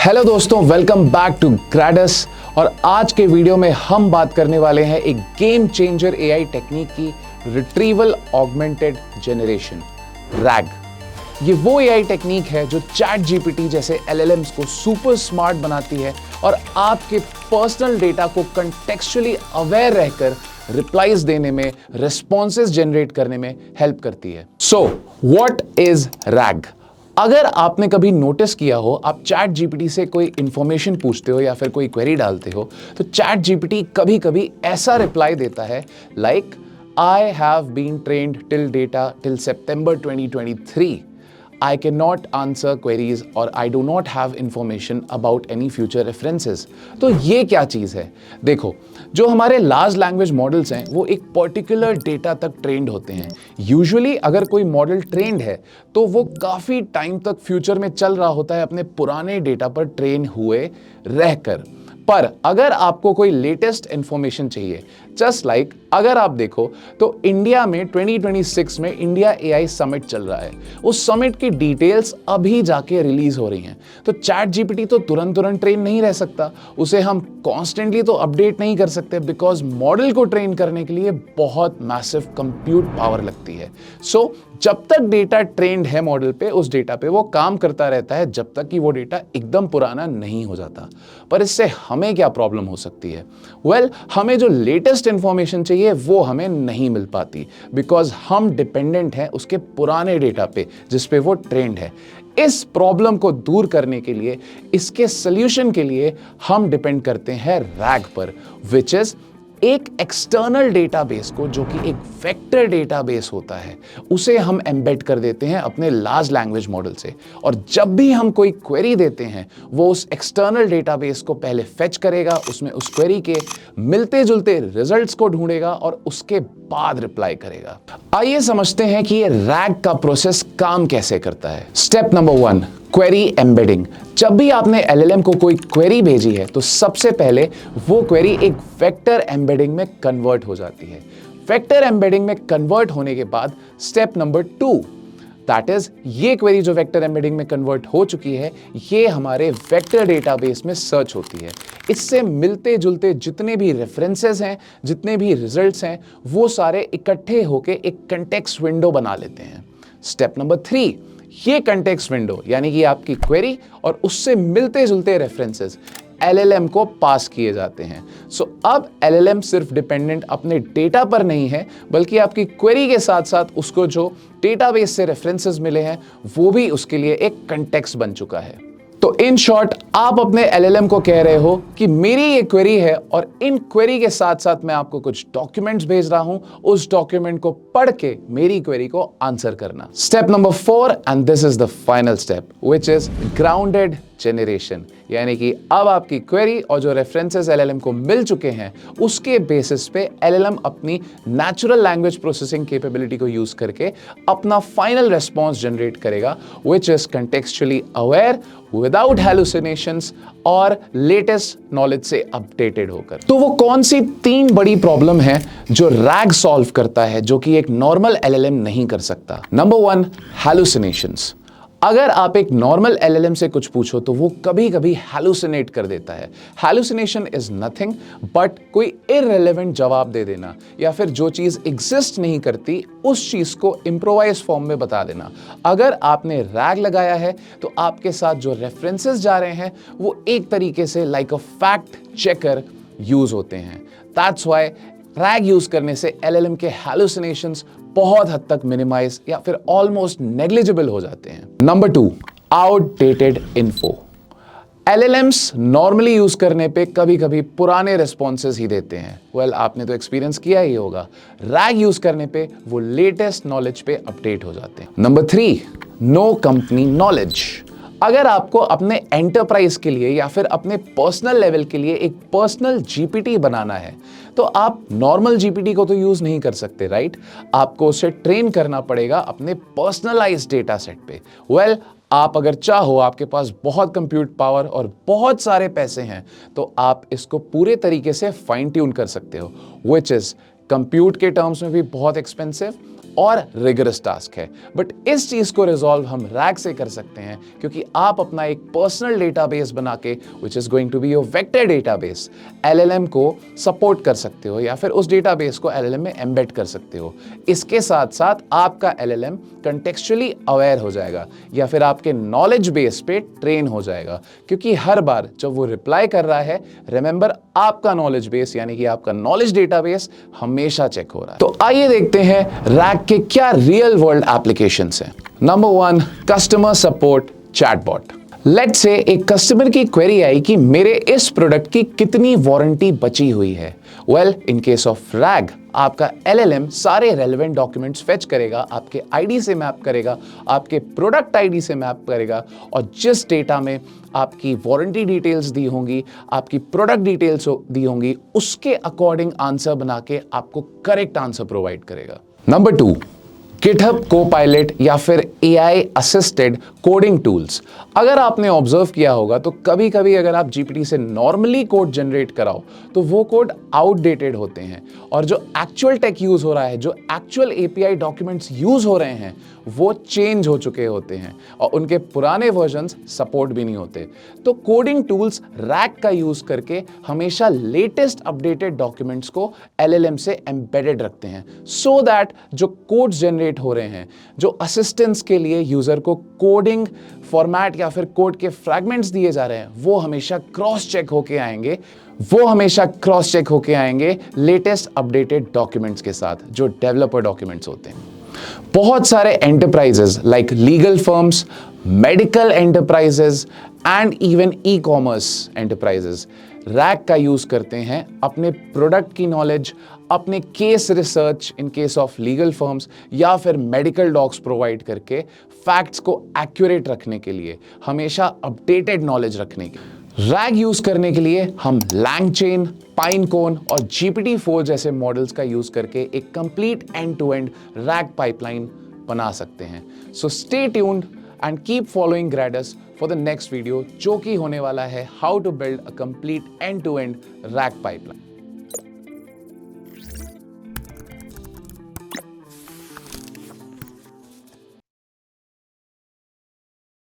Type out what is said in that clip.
Hello दोस्तों, welcome back to ग्रैडस। और आज के वीडियो में हम बात करने वाले हैं एक गेम चेंजर एआई टेक्निक की, रिट्रीवल ऑगमेंटेड जनरेशन, रैग। ये वो एआई टेक्निक है जो चैट जीपीटी जैसे एलएलएम्स को सुपर स्मार्ट बनाती है और आपके पर्सनल डेटा को कंटेक्चुअली अवेयर रहकर रिप्लाईज देने में, रिस्पॉन्सेज जनरेट करने में हेल्प करती है। So what is rag? अगर आपने कभी नोटिस किया हो, आप चैट जीपीटी से कोई इंफॉर्मेशन पूछते हो या फिर कोई क्वेरी डालते हो, तो चैट जीपीटी कभी कभी ऐसा रिप्लाई देता है like, I have been trained till data till September 2023, I cannot answer queries और I do not have information about any future references। तो ये क्या चीज़ है? देखो, जो हमारे लार्ज लैंग्वेज मॉडल्स हैं वो एक पर्टिकुलर डेटा तक ट्रेंड होते हैं। यूजुअली अगर कोई मॉडल ट्रेंड है तो वो काफ़ी टाइम तक फ्यूचर में चल रहा होता है अपने पुराने डेटा पर ट्रेन हुए रहकर। पर अगर आपको कोई लेटेस्ट इंफॉर्मेशन चाहिए, जस्ट लाइक अगर आप देखो तो इंडिया में 2026 में इंडिया एआई समिट चल रहा है। उस समिट की डिटेल्स अभी जाके रिलीज हो रही हैं। तो चैट जीपीटी तो तुरंत ट्रेन नहीं रह सकता, उसे हम कॉन्स्टेंटली तो अपडेट नहीं कर सकते, बिकॉज मॉडल को ट्रेन करने के लिए बहुत मैसिव कंप्यूट पावर लगती है। सो जब तक डेटा ट्रेंड है मॉडल पे, उस डेटा पे वो काम करता रहता है जब तक कि वो डेटा एकदम पुराना नहीं हो जाता। पर इससे हमें क्या प्रॉब्लम हो सकती है? वेल, हमें जो लेटेस्ट इंफॉर्मेशन चाहिए वो हमें नहीं मिल पाती, बिकॉज हम डिपेंडेंट हैं उसके पुराने डेटा पे जिस पे वो ट्रेंड है। इस प्रॉब्लम को दूर करने के लिए, इसके सॉल्यूशन के लिए हम डिपेंड करते हैं रैग पर, विच इज एक एक्सटर्नल डेटाबेस को, जो कि एक वेक्टर डेटाबेस होता है, उसे हम एम्बेड कर देते हैं अपने लार्ज लैंग्वेज मॉडल से। और जब भी हम कोई क्वेरी देते हैं, वो उस एक्सटर्नल डेटाबेस को पहले फेच करेगा, उसमें उस क्वेरी के मिलते जुलते रिजल्ट्स को ढूंढेगा और उसके बाद रिप्लाई करेगा। आइए समझते हैं कि ये रैग का प्रोसेस काम कैसे करता है। Step number 1, query embedding. जब भी आपने एलएलएम को कोई क्वेरी भेजी है तो सबसे पहले वो क्वेरी एक वेक्टर एम्बेडिंग में कन्वर्ट हो जाती है। वेक्टर एम्बेडिंग में कन्वर्ट होने के बाद स्टेप नंबर 2, दैट इज ये क्वेरी जो वेक्टर एम्बेडिंग में कन्वर्ट हो चुकी है, ये हमारे वेक्टर डेटाबेस में सर्च होती है। इससे मिलते जुलते जितने भी रेफरेंसेस हैं, जितने भी रिजल्ट्स हैं, वो सारे इकट्ठे होके एक कंटेक्स्ट विंडो बना लेते हैं। स्टेप नंबर 3, ये कंटेक्स्ट विंडो यानी कि आपकी क्वेरी और उससे मिलते जुलते रेफरेंसेस एलएलएम को पास किए जाते हैं। सो अब एलएलएम सिर्फ डिपेंडेंट अपने डेटा पर नहीं है, बल्कि आपकी क्वेरी के साथ साथ उसको जो डेटाबेस से रेफरेंसेस मिले हैं वो भी उसके लिए एक कंटेक्स्ट बन चुका है। तो इन शॉर्ट, आप अपने एलएलएम को कह रहे हो कि मेरी ये क्वेरी है और इन क्वेरी के साथ साथ मैं आपको कुछ डॉक्यूमेंट्स भेज रहा हूं, उस डॉक्यूमेंट को पढ़ के मेरी क्वेरी को आंसर करना। Step number 4, and this is the final step, which is grounded generation. यानी कि अब आपकी क्वेरी और जो रेफरेंसेस एलएलएम को मिल चुके हैं, उसके बेसिस पे एलएलएम अपनी नेचुरल लैंग्वेज प्रोसेसिंग कैपेबिलिटी को यूज करके अपना फाइनल रिस्पॉन्स जनरेट करेगा, which is contextually aware, without hallucinations और लेटेस्ट नॉलेज से अपडेटेड होकर। तो वो कौन सी 3 बड़ी प्रॉब्लम है जो रैग सॉल्व करता है, जो कि एक नॉर्मल एलएलएम नहीं कर सकता? नंबर 1, हैलुसिनेशंस। अगर आप एक नॉर्मल एलएलएम से कुछ पूछो तो वो कभी कभी हैलुसिनेट कर देता है। हैलुसिनेशन इज नथिंग बट कोई इररिलेवेंट जवाब दे देना, या फिर जो चीज एग्जिस्ट नहीं करती उस चीज को इम्प्रोवाइज फॉर्म में बता देना। अगर आपने रैग लगाया है तो आपके साथ जो रेफरेंसेस जा रहे हैं वो एक तरीके से like a fact checker use होते हैं। दैट्स व्हाई रैग यूज करने से एलएलएम के हैलुसिनेशंस बहुत हद तक मिनिमाइज या फिर ऑलमोस्ट नेग्लिजिबल हो जाते हैं। Number 2, outdated info. LLMs normally use करने पे कभी कभी पुराने रिस्पॉन्सेज ही देते हैं। वेल, आपने तो एक्सपीरियंस किया ही होगा। रैग यूज करने पे वो लेटेस्ट नॉलेज पे अपडेट हो जाते हैं। Number 3, no company knowledge. अगर आपको अपने एंटरप्राइज के लिए या फिर अपने पर्सनल लेवल के लिए एक पर्सनल जीपीटी बनाना है, तो आप नॉर्मल जीपीटी को तो यूज नहीं कर सकते, राइट? आपको उसे ट्रेन करना पड़ेगा अपने पर्सनलाइज्ड डेटा सेट पे। वेल, आप अगर चाहो, आपके पास बहुत कंप्यूट पावर और बहुत सारे पैसे हैं, तो आप इसको पूरे तरीके से फाइन ट्यून कर सकते हो, विच इज कंप्यूट के टर्म्स में भी बहुत एक्सपेंसिव और रिगरस टास्क है। बट इस चीज को रिजॉल्व हम रैग से कर सकते हैं, क्योंकि आप अपना एक पर्सनल डेटाबेस बना के, which is going to be your vector database, LLM को सपोर्ट कर सकते हो या फिर उस डेटाबेस को एलएलएम में एम्बेड कर सकते हो। इसके साथ साथ आपका एलएलएम कंटेक्चुअली अवेयर हो जाएगा या फिर आपके नॉलेज बेस पे ट्रेन हो जाएगा, क्योंकि हर बार जब वो रिप्लाई कर रहा है, रिमेंबर आपका नॉलेज बेस यानी कि आपका नॉलेज डेटाबेस हमेशा चेक हो रहा है। तो आइए देखते हैं रैग के क्या रियल वर्ल्ड एप्लीकेशंस हैं। Number 1, customer support chatbot. Let's say एक कस्टमर की क्वेरी आई कि मेरे इस प्रोडक्ट की कितनी वारंटी बची हुई है। Well, in case of rag आपका एलएलएम सारे रेलेवेंट डॉक्यूमेंट्स फेच करेगा, आपके आईडी से मैप करेगा, आपके प्रोडक्ट आईडी से मैप करेगा, और जिस डेटा में आपकी वारंटी डिटेल्स दी होंगी, आपकी प्रोडक्ट डिटेल्स दी होंगी, उसके अकॉर्डिंग आंसर बना के आपको करेक्ट आंसर प्रोवाइड करेगा। नंबर 2, GitHub Copilot या फिर AI असिस्टेड कोडिंग टूल्स। अगर आपने ऑब्जर्व किया होगा तो कभी कभी अगर आप GPT से नॉर्मली कोड जनरेट कराओ तो वो कोड आउटडेटेड होते हैं, और जो एक्चुअल टेक यूज हो रहा है, जो एक्चुअल API डॉक्यूमेंट्स यूज हो रहे हैं, वो चेंज हो चुके होते हैं और उनके पुराने वर्जन्स सपोर्ट भी नहीं होते। तो कोडिंग टूल्स रैग का यूज करके हमेशा लेटेस्ट अपडेटेड डॉक्यूमेंट्स को LLM से एम्बेडेड रखते हैं, सो दैट जो कोड्स जनरेट हो रहे हैं, जो असिस्टेंस के लिए यूजर को कोडिंग फॉर्मेट या फिर कोड के फ्रैगमेंट्स दिए जा रहे हैं, वो हमेशा क्रॉस चेक होके आएंगे लेटेस्ट अपडेटेड डॉक्यूमेंट्स के साथ, जो डेवलपर डॉक्यूमेंट्स होते हैं। बहुत सारे enterprises like legal firms, medical enterprises and even e-commerce enterprises RAG का यूज करते हैं अपने प्रोडक्ट की नॉलेज, अपने case research in case of legal firms या फिर मेडिकल डॉक्स प्रोवाइड करके फैक्ट्स को एक्यूरेट रखने के लिए, हमेशा अपडेटेड नॉलेज रखने के लिए। रैग यूज करने के लिए हम LangChain, Pinecone और GPT-4 जैसे मॉडल्स का यूज करके एक complete end to end RAG pipeline बना सकते हैं। So stay tuned and keep following grades for the next video, जो कि होने वाला है how to build a complete end to end RAG pipeline.